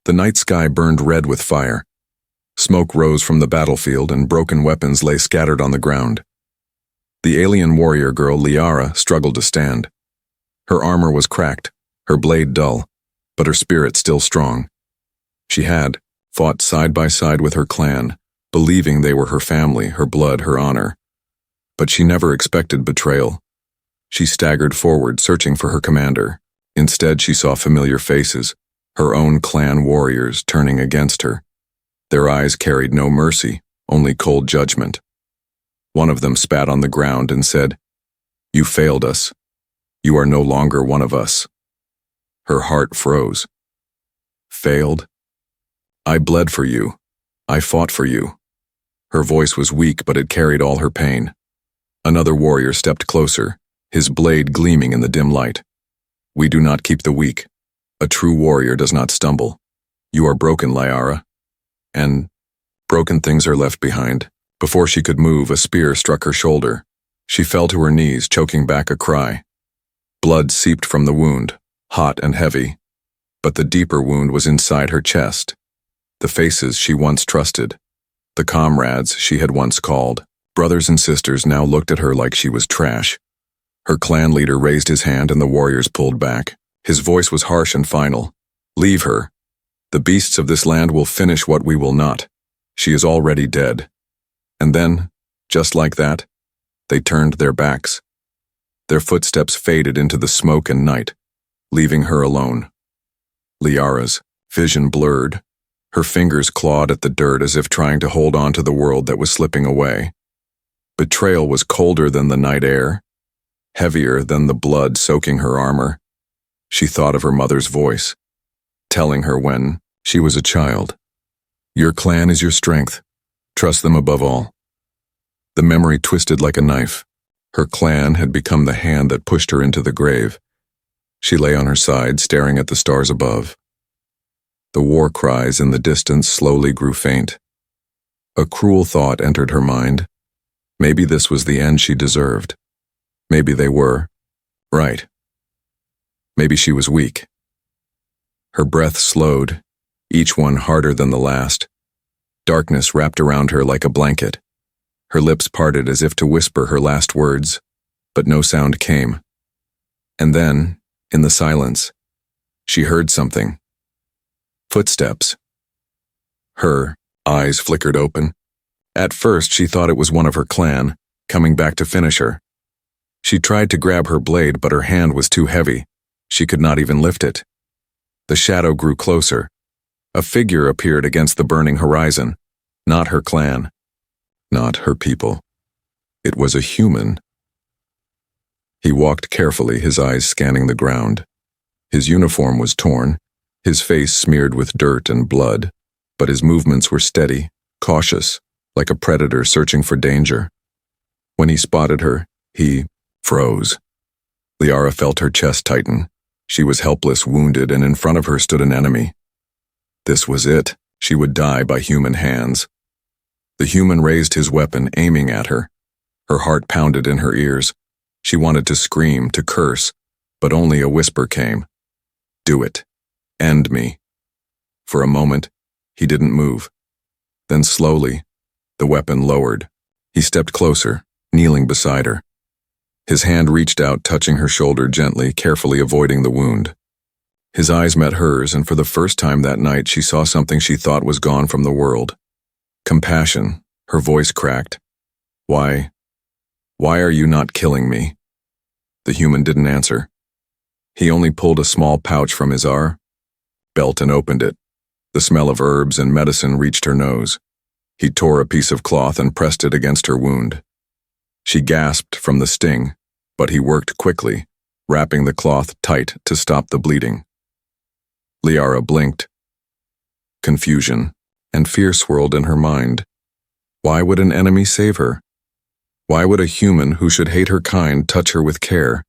The night sky burned red with fire. Smoke rose from the battlefield and broken weapons lay scattered on the ground. The alien warrior girl, Liara, struggled to stand. Her armor was cracked, her blade dull, but her spirit still strong. She had fought side by side with her clan, believing they were her family, her blood, her honor. But she never expected betrayal. She staggered forward, searching for her commander. Instead, she saw familiar faces, her own clan warriors turning against her. Their eyes carried no mercy, only cold judgment. One of them spat on the ground and said, "You failed us. You are no longer one of us." Her heart froze. Failed? I bled for you. I fought for you. Her voice was weak, but it carried all her pain. Another warrior stepped closer, his blade gleaming in the dim light. "We do not keep the weak. A true warrior does not stumble. You are broken, Liara. And broken things are left behind." Before she could move, a spear struck her shoulder. She fell to her knees, choking back a cry. Blood seeped from the wound, hot and heavy. But the deeper wound was inside her chest. The faces she once trusted, the comrades she had once called, brothers and sisters, now looked at her like she was trash. Her clan leader raised his hand and the warriors pulled back. His voice was harsh and final. "Leave her. The beasts of this land will finish what we will not. She is already dead." And then, just like that, they turned their backs. Their footsteps faded into the smoke and night, leaving her alone. Liara's vision blurred. Her fingers clawed at the dirt as if trying to hold on to the world that was slipping away. Betrayal was colder than the night air, heavier than the blood soaking her armor. She thought of her mother's voice, telling her when she was a child, "Your clan is your strength. Trust them above all." The memory twisted like a knife. Her clan had become the hand that pushed her into the grave. She lay on her side, staring at the stars above. The war cries in the distance slowly grew faint. A cruel thought entered her mind. Maybe this was the end she deserved. Maybe they were right. Maybe she was weak. Her breath slowed, each one harder than the last. Darkness wrapped around her like a blanket. Her lips parted as if to whisper her last words, but no sound came. And then, in the silence, she heard something. Footsteps. Her eyes flickered open. At first, she thought it was one of her clan, coming back to finish her. She tried to grab her blade, but her hand was too heavy. She could not even lift it. The shadow grew closer. A figure appeared against the burning horizon. Not her clan. Not her people. It was a human. He walked carefully, his eyes scanning the ground. His uniform was torn, his face smeared with dirt and blood, but his movements were steady, cautious, like a predator searching for danger. When he spotted her, he froze. Liara felt her chest tighten. She was helpless, wounded, and in front of her stood an enemy. This was it. She would die by human hands. The human raised his weapon, aiming at her. Her heart pounded in her ears. She wanted to scream, to curse, but only a whisper came. "Do it. End me." For a moment, he didn't move. Then slowly, the weapon lowered. He stepped closer, kneeling beside her. His hand reached out, touching her shoulder gently, carefully avoiding the wound. His eyes met hers, and for the first time that night she saw something she thought was gone from the world. Compassion. Her voice cracked. Why are you not killing me?" The human didn't answer. He only pulled a small pouch from his belt and opened it. The smell of herbs and medicine reached her nose. He tore a piece of cloth and pressed it against her wound. She gasped from the sting, but he worked quickly, wrapping the cloth tight to stop the bleeding. Liara blinked. Confusion and fear swirled in her mind. Why would an enemy save her? Why would a human who should hate her kind touch her with care?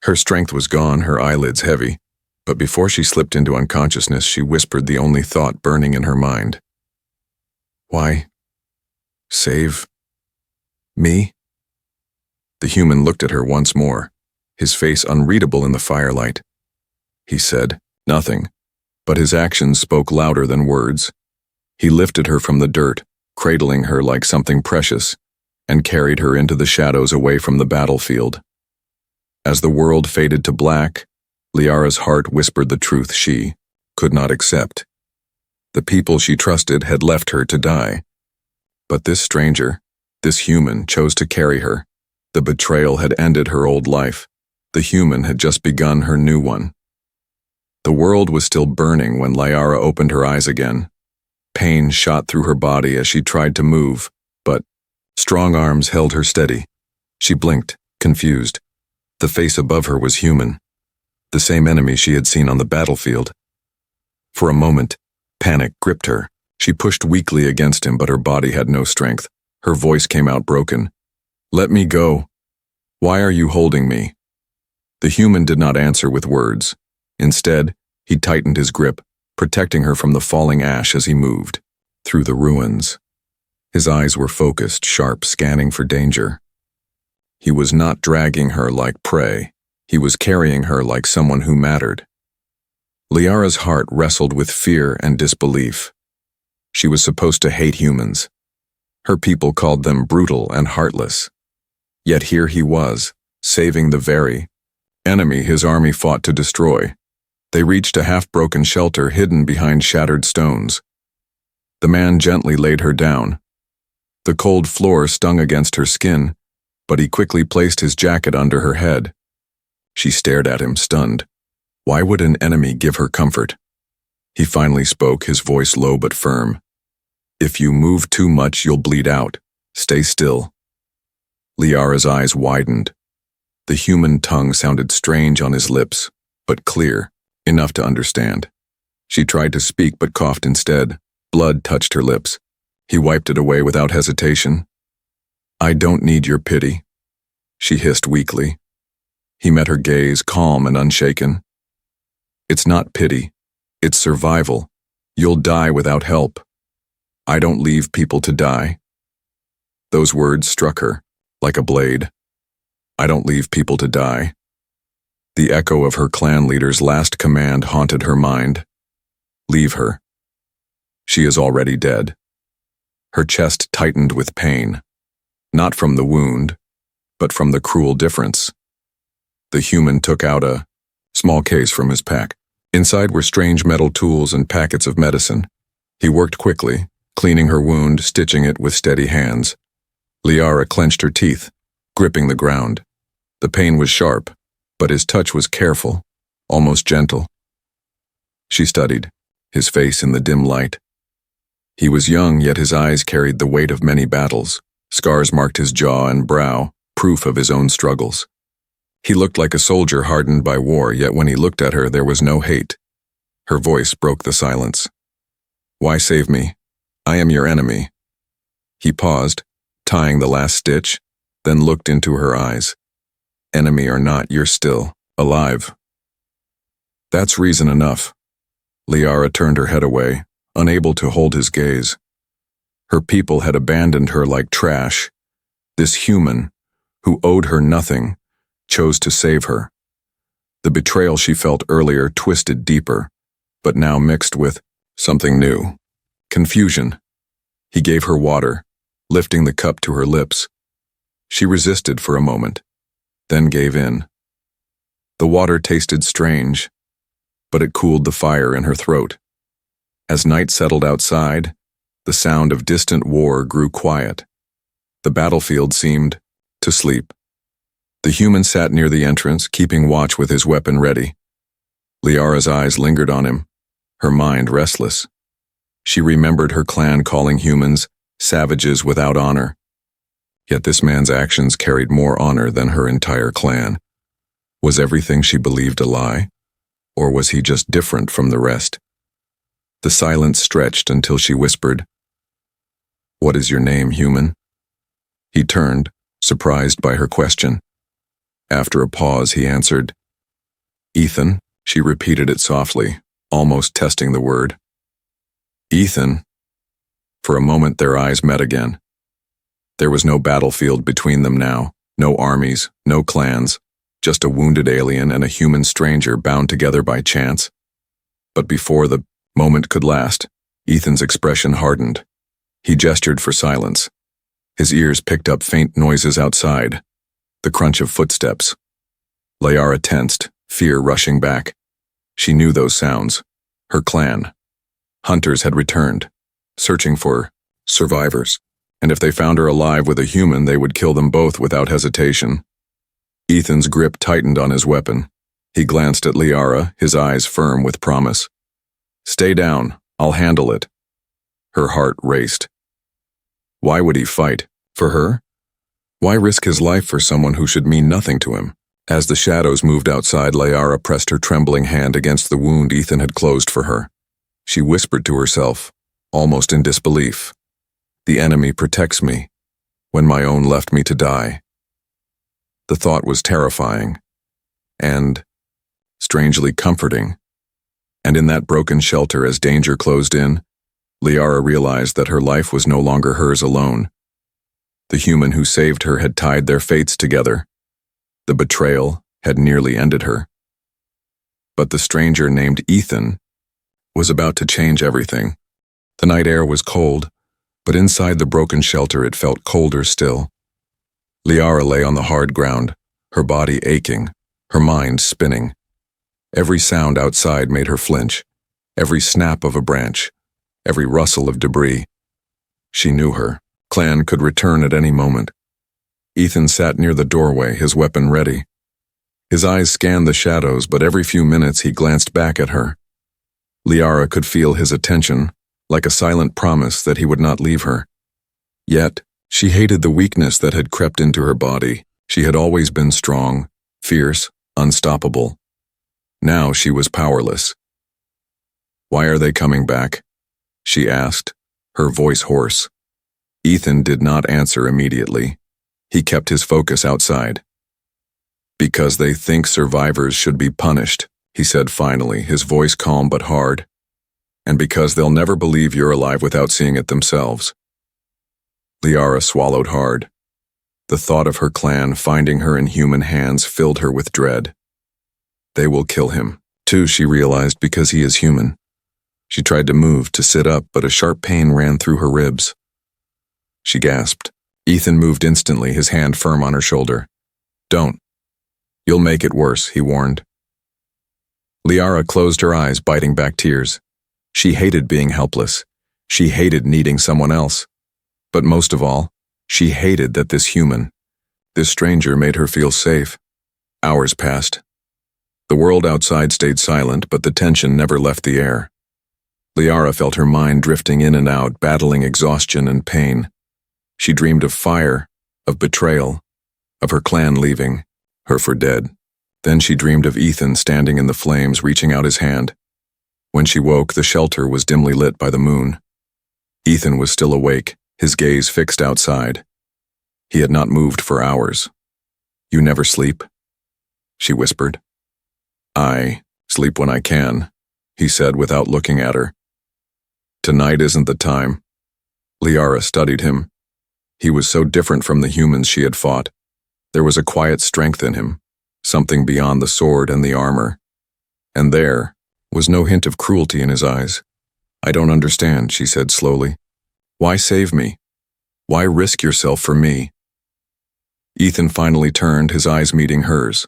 Her strength was gone, her eyelids heavy, but before she slipped into unconsciousness, she whispered the only thought burning in her mind. "Why? Save me?" The human looked at her once more, his face unreadable in the firelight. He said nothing, but his actions spoke louder than words. He lifted her from the dirt, cradling her like something precious, and carried her into the shadows away from the battlefield. As the world faded to black, Liara's heart whispered the truth she could not accept. The people she trusted had left her to die. But this stranger, this human, chose to carry her. The betrayal had ended her old life. The human had just begun her new one. The world was still burning when Liara opened her eyes again. Pain shot through her body as she tried to move, but strong arms held her steady. She blinked, confused. The face above her was human, the same enemy she had seen on the battlefield. For a moment, panic gripped her. She pushed weakly against him, but her body had no strength. Her voice came out broken. "Let me go. Why are you holding me?" The human did not answer with words. Instead, he tightened his grip, protecting her from the falling ash as he moved through the ruins. His eyes were focused, sharp, scanning for danger. He was not dragging her like prey. He was carrying her like someone who mattered. Liara's heart wrestled with fear and disbelief. She was supposed to hate humans. Her people called them brutal and heartless. Yet here he was, saving the very enemy his army fought to destroy. They reached a half-broken shelter hidden behind shattered stones. The man gently laid her down. The cold floor stung against her skin, but he quickly placed his jacket under her head. She stared at him, stunned. Why would an enemy give her comfort? He finally spoke, his voice low but firm. "If you move too much, you'll bleed out. Stay still." Liara's eyes widened. The human tongue sounded strange on his lips, but clear, enough to understand. She tried to speak but coughed instead. Blood touched her lips. He wiped it away without hesitation. "I don't need your pity," she hissed weakly. He met her gaze, calm and unshaken. "It's not pity. It's survival. You'll die without help. I don't leave people to die." Those words struck her like a blade. I don't leave people to die. The echo of her clan leader's last command haunted her mind. Leave her. She is already dead. Her chest tightened with pain, not from the wound, but from the cruel difference. The human took out a small case from his pack. Inside were strange metal tools and packets of medicine. He worked quickly, cleaning her wound, stitching it with steady hands. Liara clenched her teeth, gripping the ground. The pain was sharp, but his touch was careful, almost gentle. She studied, his face in the dim light. He was young, yet his eyes carried the weight of many battles. Scars marked his jaw and brow, proof of his own struggles. He looked like a soldier hardened by war, yet when he looked at her, there was no hate. Her voice broke the silence. "Why save me? I am your enemy." He paused, tying the last stitch, then looked into her eyes. "Enemy or not, you're still alive." That's reason enough. Liara turned her head away, unable to hold his gaze. Her people had abandoned her like trash. This human, who owed her nothing, chose to save her. The betrayal she felt earlier twisted deeper, but now mixed with something new. Confusion. He gave her water, lifting the cup to her lips. She resisted for a moment, then gave in. The water tasted strange, but it cooled the fire in her throat. As night settled outside, the sound of distant war grew quiet. The battlefield seemed to sleep. The human sat near the entrance, keeping watch with his weapon ready. Liara's eyes lingered on him, her mind restless. She remembered her clan calling humans savages without honor. Yet this man's actions carried more honor than her entire clan. Was everything she believed a lie? Or was he just different from the rest? The silence stretched until she whispered, "What is your name, human?" He turned, surprised by her question. After a pause, he answered, "Ethan," she repeated it softly, almost testing the word. "Ethan." For a moment their eyes met again. There was no battlefield between them now, no armies, no clans, just a wounded alien and a human stranger bound together by chance. But before the moment could last, Ethan's expression hardened. He gestured for silence. His ears picked up faint noises outside, the crunch of footsteps. Liara tensed, fear rushing back. She knew those sounds. Her clan. Hunters had returned, searching for survivors, and if they found her alive with a human, they would kill them both without hesitation. Ethan's grip tightened on his weapon. He glanced at Liara, his eyes firm with promise. "Stay down, I'll handle it." Her heart raced. Why would he fight? For her? Why risk his life for someone who should mean nothing to him? As the shadows moved outside, Liara pressed her trembling hand against the wound Ethan had closed for her. She whispered to herself, almost in disbelief, "The enemy protects me, when my own left me to die." The thought was terrifying, and strangely comforting. And in that broken shelter, as danger closed in, Liara realized that her life was no longer hers alone. The human who saved her had tied their fates together. The betrayal had nearly ended her. But the stranger named Ethan was about to change everything. The night air was cold, but inside the broken shelter it felt colder still. Liara lay on the hard ground, her body aching, her mind spinning. Every sound outside made her flinch, every snap of a branch, every rustle of debris. She knew her clan could return at any moment. Ethan sat near the doorway, his weapon ready. His eyes scanned the shadows, but every few minutes he glanced back at her. Liara could feel his attention, like a silent promise that he would not leave her. Yet, she hated the weakness that had crept into her body. She had always been strong, fierce, unstoppable. Now she was powerless. "Why are they coming back?" she asked, her voice hoarse. Ethan did not answer immediately. He kept his focus outside. "Because they think survivors should be punished," he said finally, his voice calm but hard. "And because they'll never believe you're alive without seeing it themselves." Liara swallowed hard. The thought of her clan finding her in human hands filled her with dread. They will kill him, too, she realized, because he is human. She tried to move, to sit up, but a sharp pain ran through her ribs. She gasped. Ethan moved instantly, his hand firm on her shoulder. "Don't. You'll make it worse," he warned. Liara closed her eyes, biting back tears. She hated being helpless. She hated needing someone else. But most of all, she hated that this human, this stranger, made her feel safe. Hours passed. The world outside stayed silent, but the tension never left the air. Liara felt her mind drifting in and out, battling exhaustion and pain. She dreamed of fire, of betrayal, of her clan leaving, her for dead. Then she dreamed of Ethan standing in the flames, reaching out his hand. When she woke, the shelter was dimly lit by the moon. Ethan was still awake, his gaze fixed outside. He had not moved for hours. "You never sleep?" she whispered. "I sleep when I can," he said without looking at her. "Tonight isn't the time." Liara studied him. He was so different from the humans she had fought. There was a quiet strength in him, something beyond the sword and the armor. And there was no hint of cruelty in his eyes. "I don't understand," she said slowly. "Why save me? Why risk yourself for me?" Ethan finally turned, his eyes meeting hers.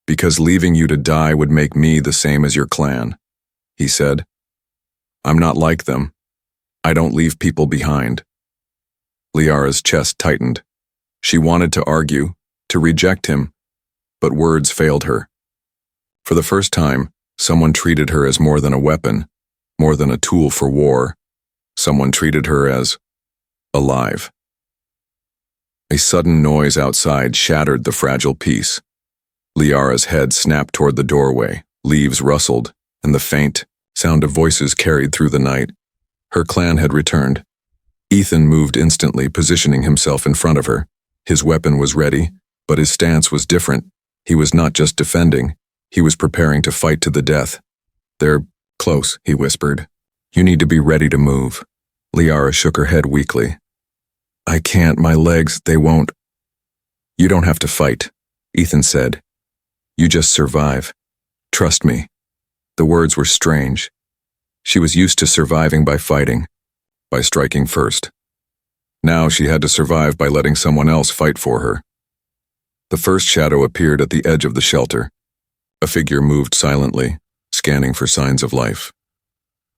"Because leaving you to die would make me the same as your clan," he said. "I'm not like them. I don't leave people behind." Liara's chest tightened. She wanted to argue, to reject him, but words failed her. For the first time, someone treated her as more than a weapon, more than a tool for war. Someone treated her as alive. A sudden noise outside shattered the fragile peace. Liara's head snapped toward the doorway, leaves rustled, and the faint sound of voices carried through the night. Her clan had returned. Ethan moved instantly, positioning himself in front of her. His weapon was ready, but his stance was different. He was not just defending, he was preparing to fight to the death. "They're close," he whispered. "You need to be ready to move." Liara shook her head weakly. "I can't, my legs, they won't." "You don't have to fight," Ethan said. "You just survive. Trust me." The words were strange. She was used to surviving by fighting, by striking first. Now she had to survive by letting someone else fight for her. The first shadow appeared at the edge of the shelter. A figure moved silently, scanning for signs of life.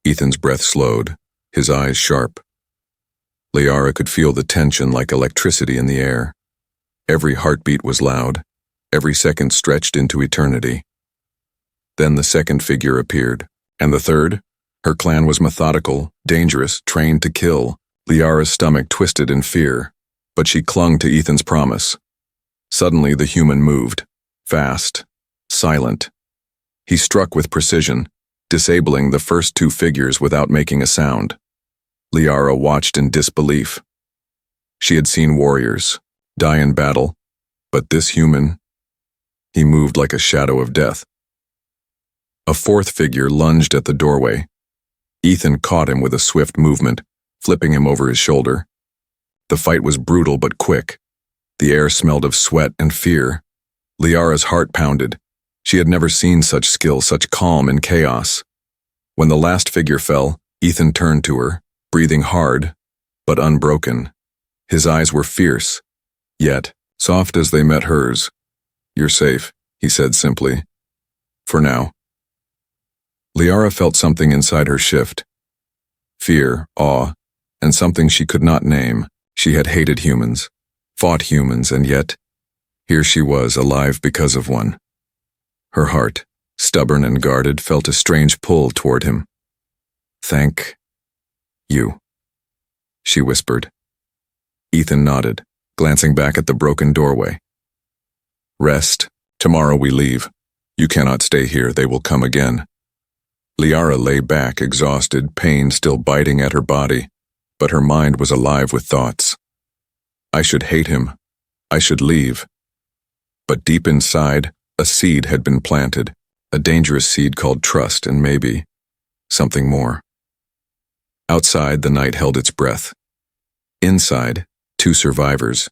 Ethan's breath slowed, his eyes sharp. Liara could feel the tension like electricity in the air. Every heartbeat was loud, every second stretched into eternity. Then the second figure appeared, and the third? Her clan was methodical, dangerous, trained to kill. Liara's stomach twisted in fear, but she clung to Ethan's promise. Suddenly the human moved, fast, silent. He struck with precision, disabling the first two figures without making a sound. Liara watched in disbelief. She had seen warriors die in battle, but this human, he moved like a shadow of death. A fourth figure lunged at the doorway. Ethan caught him with a swift movement, flipping him over his shoulder. The fight was brutal but quick. The air smelled of sweat and fear. Liara's heart pounded. She had never seen such skill, such calm in chaos. When the last figure fell, Ethan turned to her, breathing hard, but unbroken. His eyes were fierce, yet soft as they met hers. "You're safe," he said simply. "For now." Liara felt something inside her shift. Fear, awe, and something she could not name. She had hated humans, fought humans, and yet, here she was, alive because of one. Her heart, stubborn and guarded, felt a strange pull toward him. "Thank you," she whispered. Ethan nodded, glancing back at the broken doorway. "Rest. Tomorrow we leave. You cannot stay here, they will come again." Liara lay back, exhausted, pain still biting at her body, but her mind was alive with thoughts. I should hate him. I should leave. But deep inside, a seed had been planted, a dangerous seed called trust and maybe something more. Outside, the night held its breath. Inside, two survivors,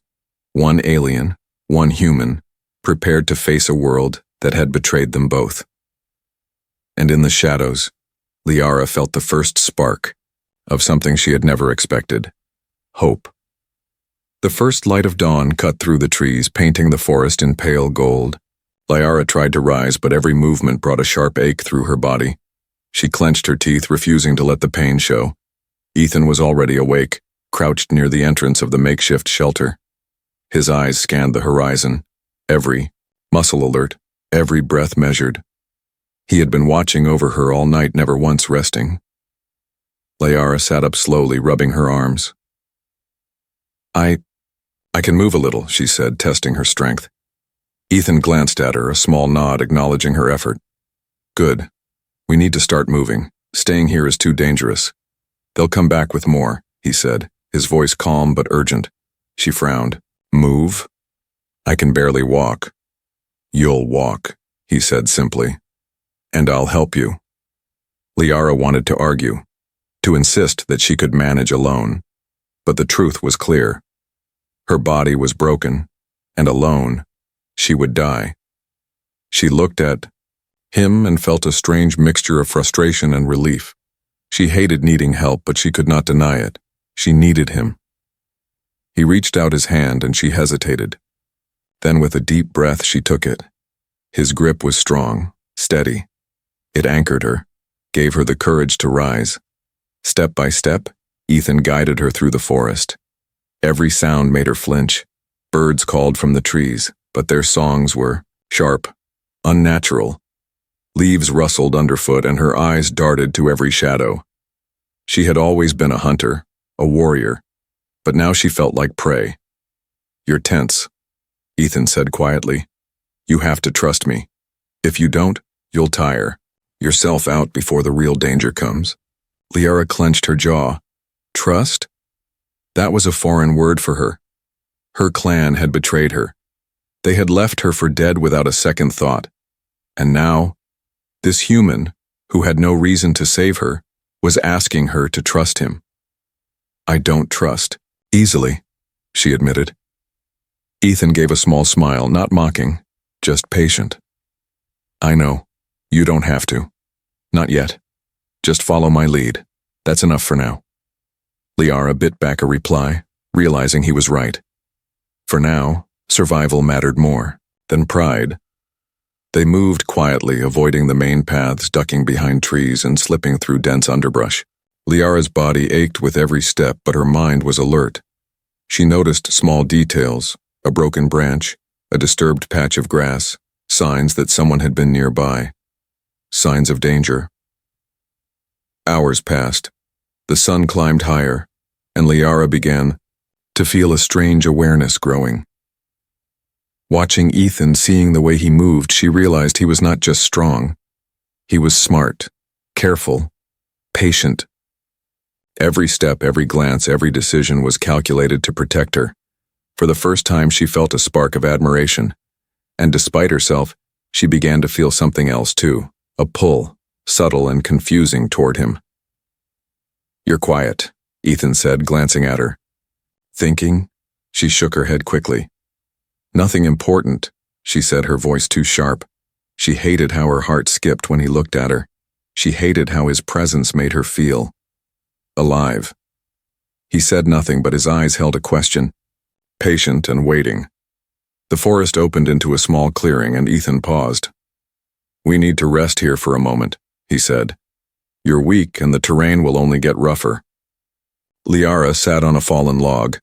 one alien, one human, prepared to face a world that had betrayed them both. And in the shadows, Liara felt the first spark of something she had never expected: hope. The first light of dawn cut through the trees, painting the forest in pale gold. Liara tried to rise, but every movement brought a sharp ache through her body. She clenched her teeth, refusing to let the pain show. Ethan was already awake, crouched near the entrance of the makeshift shelter. His eyes scanned the horizon, every muscle alert, every breath measured. He had been watching over her all night, never once resting. Liara sat up slowly, rubbing her arms. I can move a little," she said, testing her strength. Ethan glanced at her, a small nod acknowledging her effort. "Good. We need to start moving. Staying here is too dangerous." "They'll come back with more," he said, his voice calm but urgent. She frowned. "Move? I can barely walk." "You'll walk," he said simply. "And I'll help you." Liara wanted to argue, to insist that she could manage alone. But the truth was clear. Her body was broken, and alone, she would die. She looked at him and felt a strange mixture of frustration and relief. She hated needing help, but she could not deny it. She needed him. He reached out his hand and she hesitated. Then with a deep breath she took it. His grip was strong, steady. It anchored her, gave her the courage to rise. Step by step, Ethan guided her through the forest. Every sound made her flinch. Birds called from the trees, but their songs were sharp, unnatural. Leaves rustled underfoot and her eyes darted to every shadow. She had always been a hunter, a warrior, but now she felt like prey. "You're tense," Ethan said quietly. "You have to trust me. If you don't, you'll tire yourself out before the real danger comes." Liara clenched her jaw. Trust? That was a foreign word for her. Her clan had betrayed her. They had left her for dead without a second thought. And now, this human, who had no reason to save her, was asking her to trust him. "I don't trust. Easily," she admitted. Ethan gave a small smile, not mocking, just patient. "I know. You don't have to." Not yet. Just follow my lead. That's enough for now. Liara bit back a reply, realizing he was right. For now, survival mattered more than pride. They moved quietly, avoiding the main paths, ducking behind trees and slipping through dense underbrush. Liara's body ached with every step, but her mind was alert. She noticed small details, a broken branch, a disturbed patch of grass, signs that someone had been nearby. Signs of danger. Hours passed. The sun climbed higher, and Liara began to feel a strange awareness growing. Watching Ethan, seeing the way he moved, she realized he was not just strong. He was smart, careful, patient. Every step, every glance, every decision was calculated to protect her. For the first time, she felt a spark of admiration. And despite herself, she began to feel something else too, a pull, subtle and confusing, toward him. "You're quiet," Ethan said, glancing at her. "Thinking?" She shook her head quickly. "Nothing important," she said, her voice too sharp. She hated how her heart skipped when he looked at her. She hated how his presence made her feel alive. He said nothing, but his eyes held a question, patient and waiting. The forest opened into a small clearing, and Ethan paused. "We need to rest here for a moment," he said. "You're weak, and the terrain will only get rougher." Liara sat on a fallen log,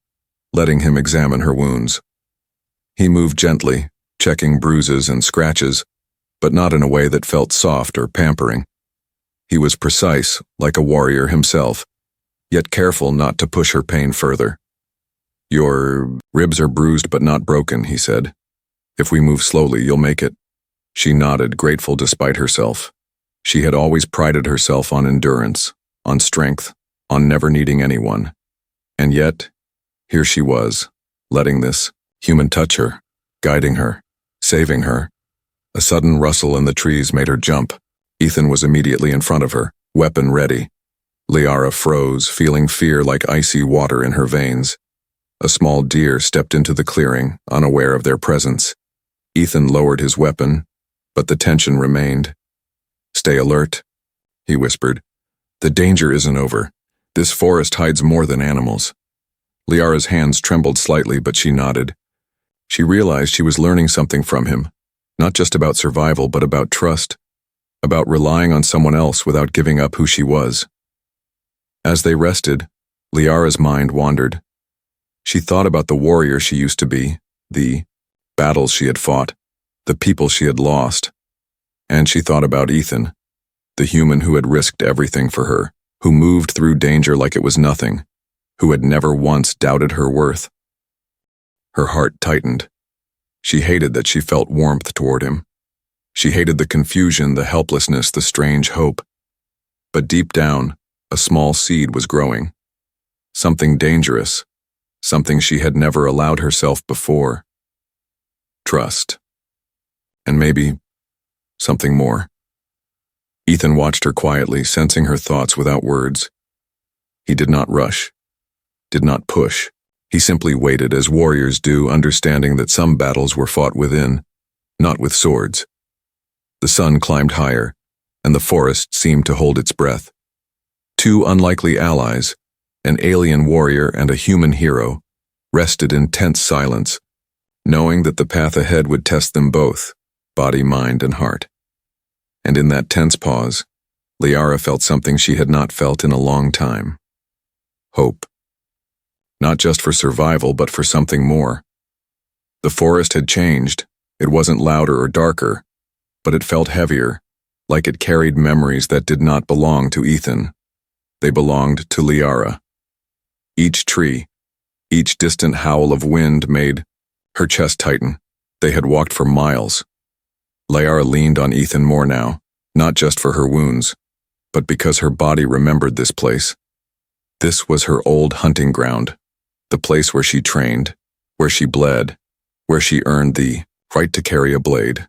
letting him examine her wounds. He moved gently, checking bruises and scratches, but not in a way that felt soft or pampering. He was precise, like a warrior himself, yet careful not to push her pain further. "Your ribs are bruised but not broken," he said. "If we move slowly, you'll make it." She nodded, grateful despite herself. She had always prided herself on endurance, on strength, on never needing anyone. And yet, here she was, letting this human touch her, guiding her, saving her. A sudden rustle in the trees made her jump. Ethan was immediately in front of her, weapon ready. Liara froze, feeling fear like icy water in her veins. A small deer stepped into the clearing, unaware of their presence. Ethan lowered his weapon, but the tension remained. "Stay alert," he whispered. "The danger isn't over. This forest hides more than animals." Liara's hands trembled slightly, but she nodded. She realized she was learning something from him, not just about survival, but about trust, about relying on someone else without giving up who she was. As they rested, Liara's mind wandered. She thought about the warrior she used to be, the battles she had fought, the people she had lost. And she thought about Ethan, the human who had risked everything for her, who moved through danger like it was nothing, who had never once doubted her worth. Her heart tightened. She hated that she felt warmth toward him. She hated the confusion, the helplessness, the strange hope. But deep down, a small seed was growing. Something dangerous, something she had never allowed herself before. Trust. And maybe something more. Ethan watched her quietly, sensing her thoughts without words. He did not rush, did not push. He simply waited, as warriors do, understanding that some battles were fought within, not with swords. The sun climbed higher, and the forest seemed to hold its breath. Two unlikely allies, an alien warrior and a human hero, rested in tense silence, knowing that the path ahead would test them both, body, mind, and heart. And in that tense pause, Liara felt something she had not felt in a long time. Hope. Not just for survival, but for something more. The forest had changed. It wasn't louder or darker, but it felt heavier, like it carried memories that did not belong to Ethan. They belonged to Liara. Each tree, each distant howl of wind made her chest tighten. They had walked for miles. Liara leaned on Ethan more now, not just for her wounds, but because her body remembered this place. This was her old hunting ground, the place where she trained, where she bled, where she earned the right to carry a blade.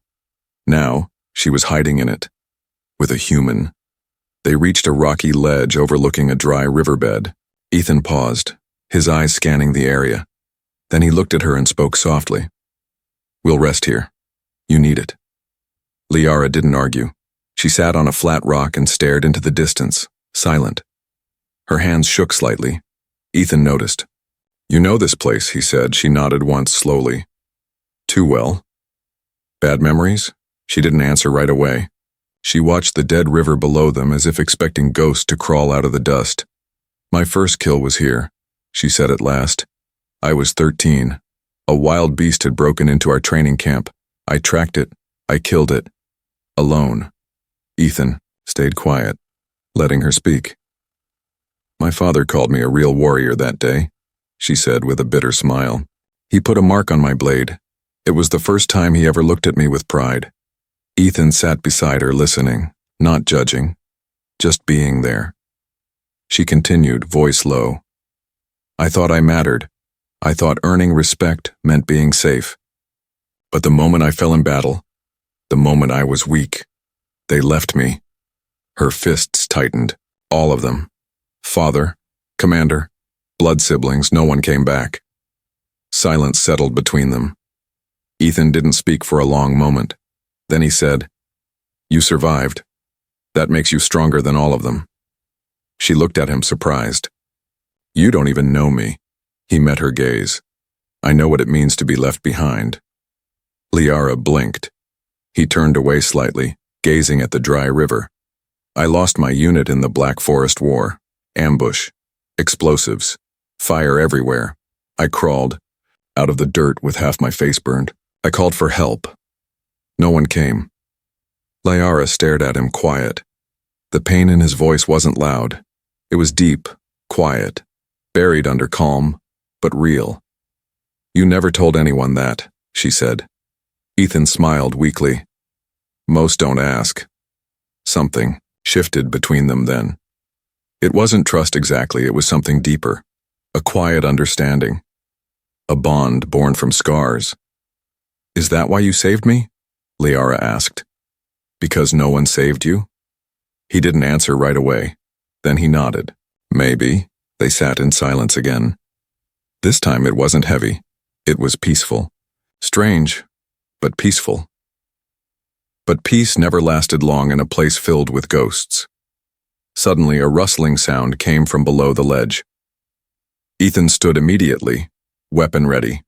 Now, she was hiding in it, with a human. They reached a rocky ledge overlooking a dry riverbed. Ethan paused, his eyes scanning the area. Then he looked at her and spoke softly. "We'll rest here. You need it." Liara didn't argue. She sat on a flat rock and stared into the distance, silent. Her hands shook slightly. Ethan noticed. "You know this place," he said. She nodded once slowly. "Too well." "Bad memories?" She didn't answer right away. She watched the dead river below them as if expecting ghosts to crawl out of the dust. "My first kill was here," she said at last. "I was 13. A wild beast had broken into our training camp. I tracked it. I killed it. Alone." Ethan stayed quiet, letting her speak. "My father called me a real warrior that day," she said with a bitter smile. "He put a mark on my blade. It was the first time he ever looked at me with pride." Ethan sat beside her listening, not judging, just being there. She continued, voice low. "I thought I mattered. I thought earning respect meant being safe. But the moment I fell in battle, the moment I was weak, they left me." Her fists tightened, all of them. Father, commander, blood siblings, no one came back. Silence settled between them. Ethan didn't speak for a long moment. Then he said, "You survived. That makes you stronger than all of them." She looked at him surprised. "You don't even know me." He met her gaze. "I know what it means to be left behind." Liara blinked. He turned away slightly, gazing at the dry river. "I lost my unit in the Black Forest War. Ambush. Explosives. Fire everywhere. I crawled out of the dirt with half my face burned. I called for help. No one came." Liara stared at him, quiet. The pain in his voice wasn't loud. It was deep, quiet, buried under calm, but real. "You never told anyone that," she said. Ethan smiled weakly. "Most don't ask." Something shifted between them then. It wasn't trust exactly, it was something deeper. A quiet understanding. A bond born from scars. "Is that why you saved me?" Liara asked. "Because no one saved you?" He didn't answer right away. Then he nodded. "Maybe." They sat in silence again. This time it wasn't heavy. It was peaceful. Strange, but peaceful. But peace never lasted long in a place filled with ghosts. Suddenly a rustling sound came from below the ledge. Ethan stood immediately, weapon ready.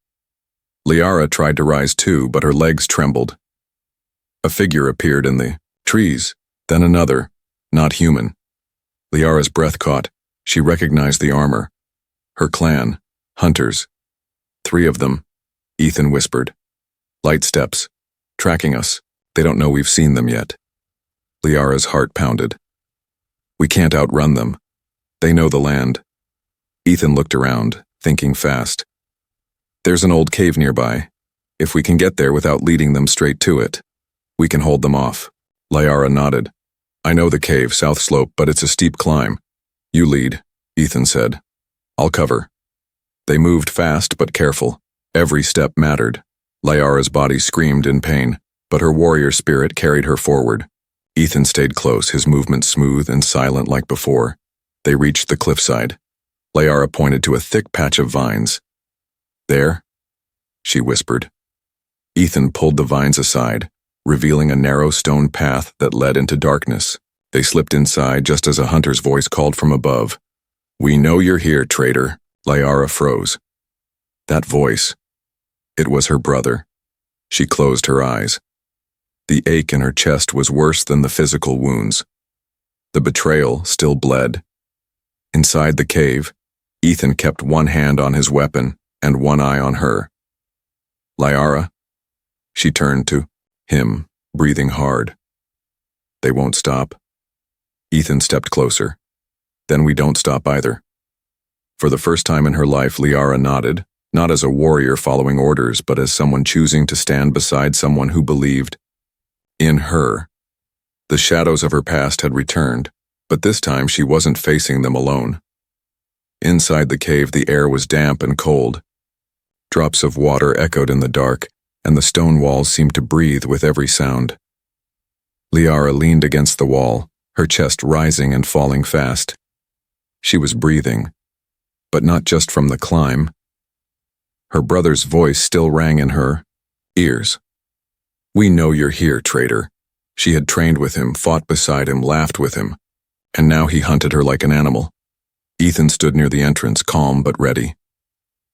Liara tried to rise too, but her legs trembled. A figure appeared in the trees, then another, not human. Liara's breath caught. She recognized the armor. Her clan, hunters. 3 of them, Ethan whispered. Light steps, tracking us. They don't know we've seen them yet. Liara's heart pounded. We can't outrun them. They know the land. Ethan looked around, thinking fast. There's an old cave nearby. If we can get there without leading them straight to it, we can hold them off. Liara nodded. I know the cave, south slope, but it's a steep climb. You lead, Ethan said. I'll cover. They moved fast but careful. Every step mattered. Liara's body screamed in pain, but her warrior spirit carried her forward. Ethan stayed close, his movements smooth and silent like before. They reached the cliffside. Liara pointed to a thick patch of vines. There, she whispered. Ethan pulled the vines aside, revealing a narrow stone path that led into darkness. They slipped inside just as a hunter's voice called from above. We know you're here, traitor. Liara froze. That voice. It was her brother. She closed her eyes. The ache in her chest was worse than the physical wounds. The betrayal still bled. Inside the cave, Ethan kept one hand on his weapon and one eye on her. Liara? She turned to him, breathing hard. They won't stop. Ethan stepped closer. Then we don't stop either. For the first time in her life, Liara nodded, not as a warrior following orders, but as someone choosing to stand beside someone who believed in her. The shadows of her past had returned, but this time she wasn't facing them alone. Inside the cave, the air was damp and cold. Drops of water echoed in the dark, and the stone walls seemed to breathe with every sound. Liara leaned against the wall, her chest rising and falling fast. She was breathing, but not just from the climb. Her brother's voice still rang in her ears. We know you're here, traitor, She had trained with him, fought beside him, laughed with him, and now he hunted her like an animal. Ethan stood near the entrance, calm but ready,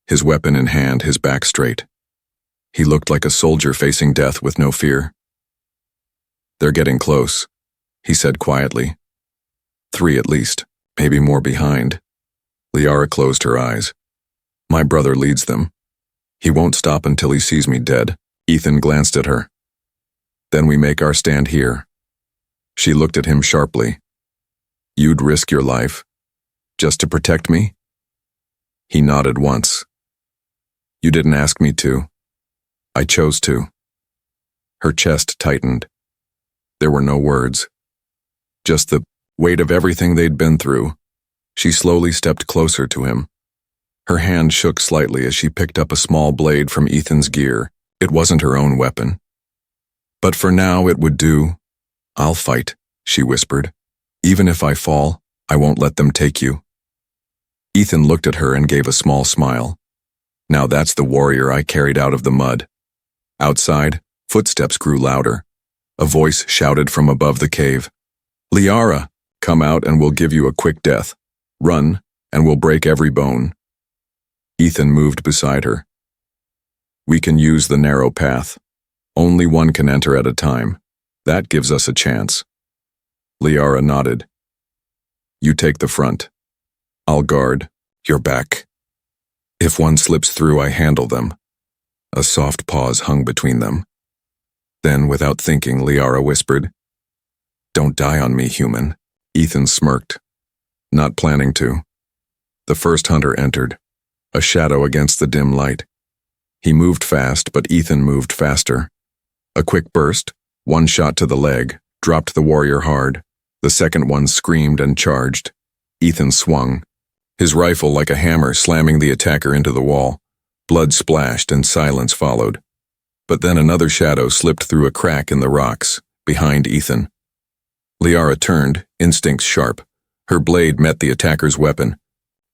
his weapon in hand, his back straight. He looked like a soldier facing death with no fear. "They're getting close," he said quietly. "3 at least, maybe more behind." Liara closed her eyes. "My brother leads them. He won't stop until he sees me dead." Ethan glanced at her. "Then we make our stand here." She looked at him sharply. "You'd risk your life, just to protect me?" He nodded once. "You didn't ask me to. I chose to." Her chest tightened. There were no words, just the weight of everything they'd been through. She slowly stepped closer to him. Her hand shook slightly as she picked up a small blade from Ethan's gear. It wasn't her own weapon. "But for now it would do. I'll fight," she whispered. "Even if I fall, I won't let them take you." Ethan looked at her and gave a small smile. "Now that's the warrior I carried out of the mud." Outside, footsteps grew louder. A voice shouted from above the cave. "Liara, come out and we'll give you a quick death. Run, and we'll break every bone." Ethan moved beside her. "We can use the narrow path. Only one can enter at a time. That gives us a chance." Liara nodded. "You take the front. I'll guard your back. If one slips through, I handle them." A soft pause hung between them. Then, without thinking, Liara whispered, "Don't die on me, human." Ethan smirked, not planning to. The first hunter entered, a shadow against the dim light. He moved fast, but Ethan moved faster. A quick burst, one shot to the leg, dropped the warrior hard. The second one screamed and charged. Ethan swung, his rifle like a hammer slamming the attacker into the wall. Blood splashed and silence followed. But then another shadow slipped through a crack in the rocks, behind Ethan. Liara turned, instincts sharp. Her blade met the attacker's weapon.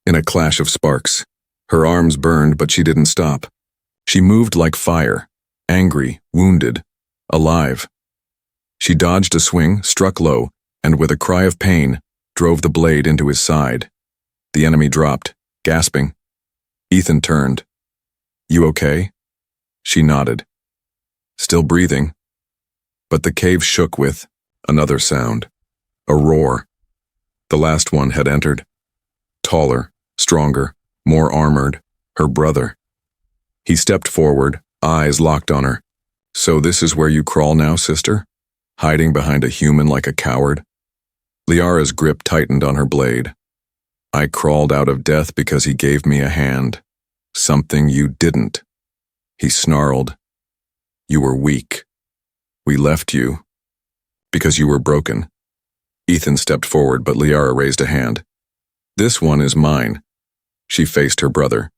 In a clash of sparks, her arms burned, but she didn't stop. She moved like fire, angry, wounded, alive. She dodged a swing, struck low, and with a cry of pain, drove the blade into his side. The enemy dropped, gasping. Ethan turned. "You okay?" She nodded. "Still breathing." But the cave shook with another sound. A roar. The last one had entered. Taller, stronger, more armored, her brother. He stepped forward, eyes locked on her. "So this is where you crawl now, sister? Hiding behind a human like a coward?" Liara's grip tightened on her blade. "I crawled out of death because he gave me a hand. Something you didn't." He snarled. "You were weak. We left you because you were broken." Ethan stepped forward, but Liara raised a hand. "This one is mine." She faced her brother,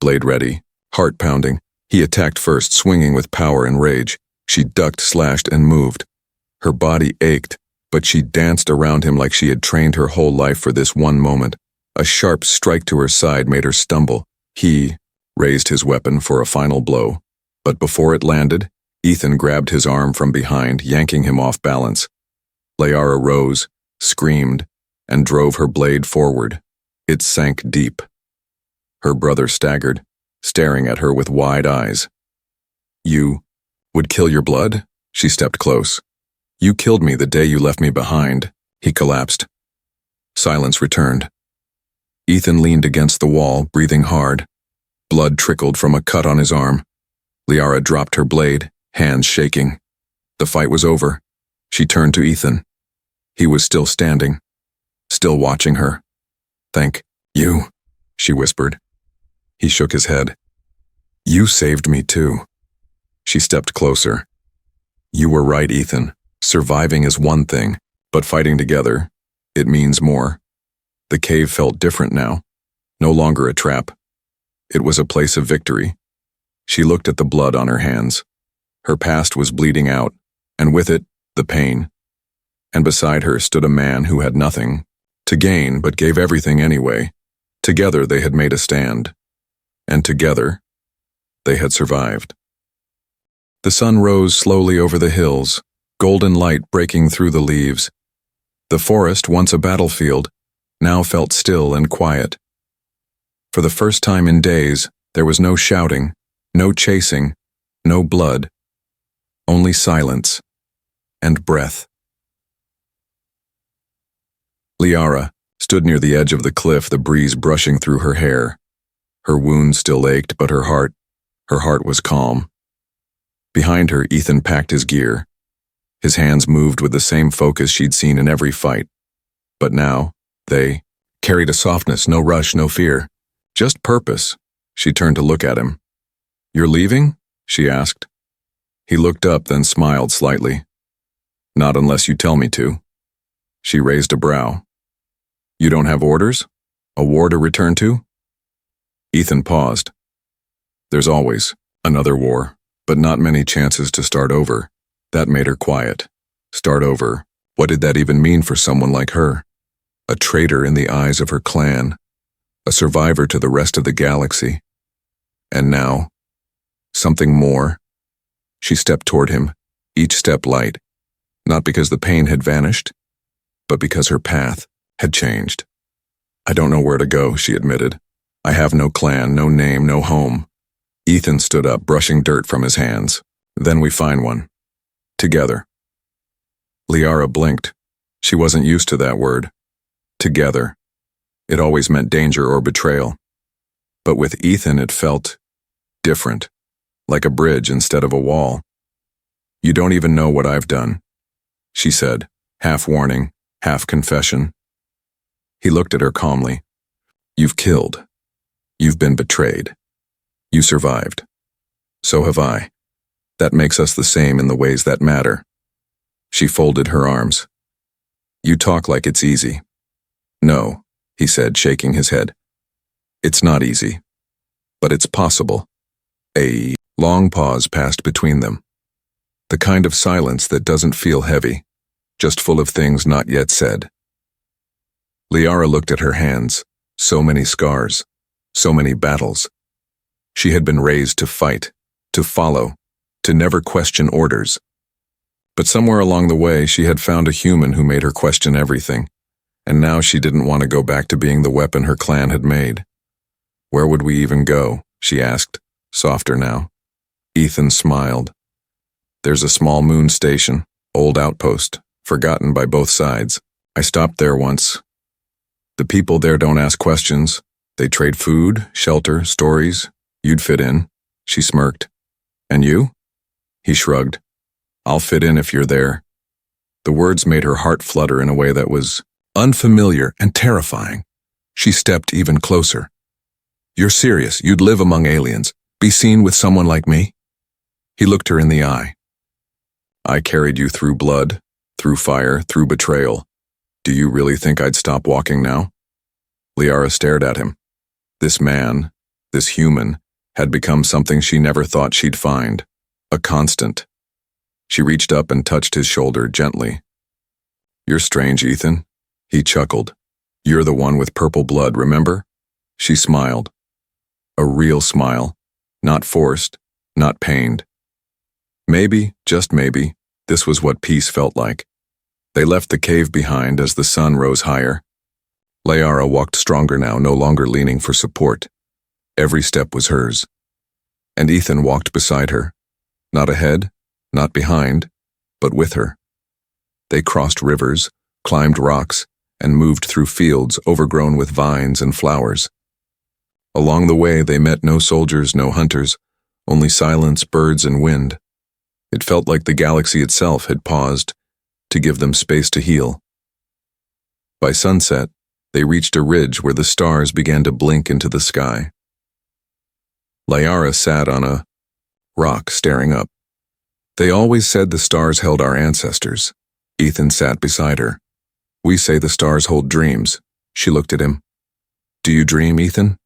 blade ready, heart pounding. He attacked first, swinging with power and rage. She ducked, slashed, and moved. Her body ached, but she danced around him like she had trained her whole life for this one moment. A sharp strike to her side made her stumble. He raised his weapon for a final blow, but before it landed, Ethan grabbed his arm from behind, yanking him off balance. Liara rose, screamed, and drove her blade forward. It sank deep. Her brother staggered, staring at her with wide eyes. "You would kill your blood?" She stepped close. "You killed me the day you left me behind." He collapsed. Silence returned. Ethan leaned against the wall, breathing hard. Blood trickled from a cut on his arm. Liara dropped her blade, hands shaking. The fight was over. She turned to Ethan. He was still standing, still watching her. "Thank you," she whispered. He shook his head. "You saved me too." She stepped closer. "You were right, Ethan. Surviving is one thing, but fighting together, it means more." The cave felt different now, no longer a trap. It was a place of victory. She looked at the blood on her hands. Her past was bleeding out, and with it, the pain. And beside her stood a man who had nothing to gain but gave everything anyway. Together they had made a stand. And together, they had survived. The sun rose slowly over the hills, golden light breaking through the leaves. The forest, once a battlefield, now felt still and quiet. For the first time in days, there was no shouting, no chasing, no blood, only silence and breath. Liara stood near the edge of the cliff, the breeze brushing through her hair. Her wound still ached, but her heart was calm. Behind her, Ethan packed his gear. His hands moved with the same focus she'd seen in every fight. But now, they carried a softness, no rush, no fear. Just purpose. She turned to look at him. "You're leaving?" she asked. He looked up, then smiled slightly. "Not unless you tell me to." She raised a brow. "You don't have orders? A war to return to?" Ethan paused. "There's always another war, but not many chances to start over." That made her quiet. Start over. What did that even mean for someone like her? A traitor in the eyes of her clan. A survivor to the rest of the galaxy. And now, something more. She stepped toward him, each step light, not because the pain had vanished, but because her path had changed. "I don't know where to go," she admitted. "I have no clan, no name, no home." Ethan stood up, brushing dirt from his hands. "Then we find one. Together." Liara blinked. She wasn't used to that word. Together. It always meant danger or betrayal. But with Ethan it felt different, like a bridge instead of a wall. "You don't even know what I've done," she said, half warning, half confession. He looked at her calmly. "You've killed. You've been betrayed. You survived. So have I. That makes us the same in the ways that matter." She folded her arms. "You talk like it's easy." "No," he said, shaking his head. "It's not easy. But it's possible." A long pause passed between them. The kind of silence that doesn't feel heavy, just full of things not yet said. Liara looked at her hands. So many scars. So many battles. She had been raised to fight, to follow, to never question orders. But somewhere along the way, she had found a human who made her question everything, and now she didn't want to go back to being the weapon her clan had made. "Where would we even go?" she asked, softer now. Ethan smiled. "There's a small moon station, old outpost, forgotten by both sides. I stopped there once. The people there don't ask questions. They trade food, shelter, stories. You'd fit in." She smirked. "And you?" He shrugged. "I'll fit in if you're there." The words made her heart flutter in a way that was unfamiliar and terrifying. She stepped even closer. "You're serious? You'd live among aliens? Be seen with someone like me?" He looked her in the eye. "I carried you through blood, through fire, through betrayal. Do you really think I'd stop walking now?" Liara stared at him. This man, this human, had become something she never thought she'd find. A constant. She reached up and touched his shoulder gently. "You're strange, Ethan." He chuckled. "You're the one with purple blood, remember?" She smiled. A real smile. Not forced, not pained. Maybe, just maybe, this was what peace felt like. They left the cave behind as the sun rose higher. Liara walked stronger now, no longer leaning for support. Every step was hers. And Ethan walked beside her. Not ahead, not behind, but with her. They crossed rivers, climbed rocks, and moved through fields overgrown with vines and flowers. Along the way, they met no soldiers, no hunters, only silence, birds, and wind. It felt like the galaxy itself had paused to give them space to heal. By sunset, they reached a ridge where the stars began to blink into the sky. Liara sat on a rock, staring up. "They always said the stars held our ancestors." Ethan sat beside her. "We say the stars hold dreams." She looked at him. "Do you dream, Ethan?"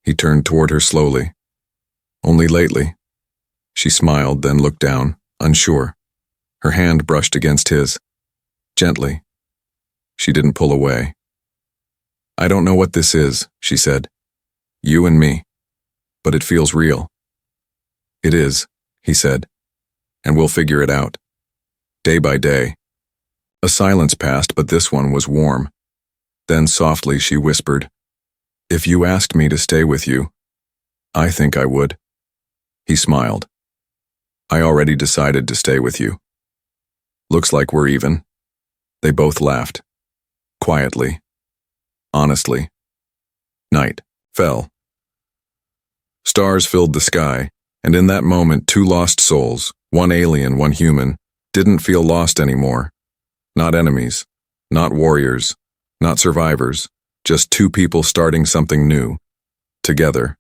He turned toward her slowly. "Only lately." She smiled, then looked down, unsure. Her hand brushed against his. Gently. She didn't pull away. "I don't know what this is," she said. "You and me. But it feels real." "It is," he said. "And we'll figure it out. day by day. A silence passed, but this one was warm. Then softly she whispered, "If you asked me to stay with you, I think I would." He smiled. "I already decided to stay with you. Looks like we're even." They both laughed. Quietly. Honestly. Night fell. Stars filled the sky, and in that moment 2 lost souls, one alien, one human, didn't feel lost anymore. Not enemies, not warriors, not survivors, just 2 people starting something new. Together.